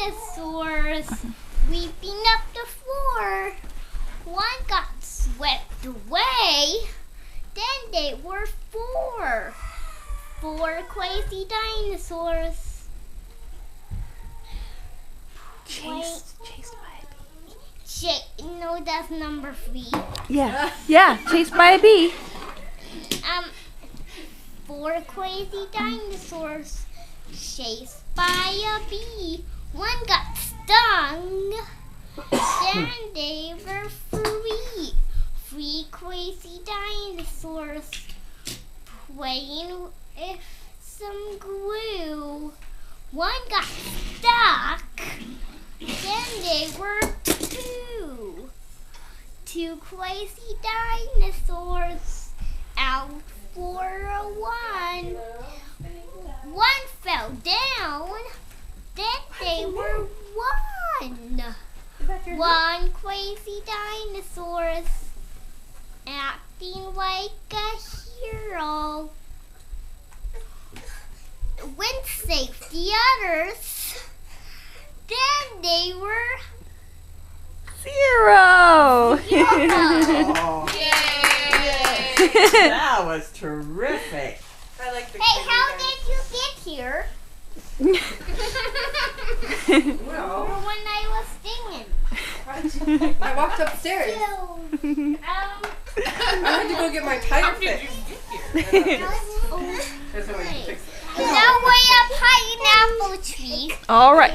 dinosaurs sweeping up the floor. One got swept away. Then there were four. Four crazy dinosaurs. Chased by a bee. No, that's number 3. Yeah, chased by a bee. Four crazy dinosaurs chased by a bee. One got stung. Then they were 3. 3 crazy dinosaurs playing with some glue. One got stuck. Then they were 2. 2 crazy dinosaurs out for a 1. One fell down. Then they were 1. 1 crazy dinosaurs acting like a hero. When saved the others. Then they were 0. Oh, Yay! that was terrific. I like the Hey, how did you get here? Well, When I was singing. I walked upstairs. I had to go get my tire fixed. There's no way to fix it. Now way up pineapple tree. All right.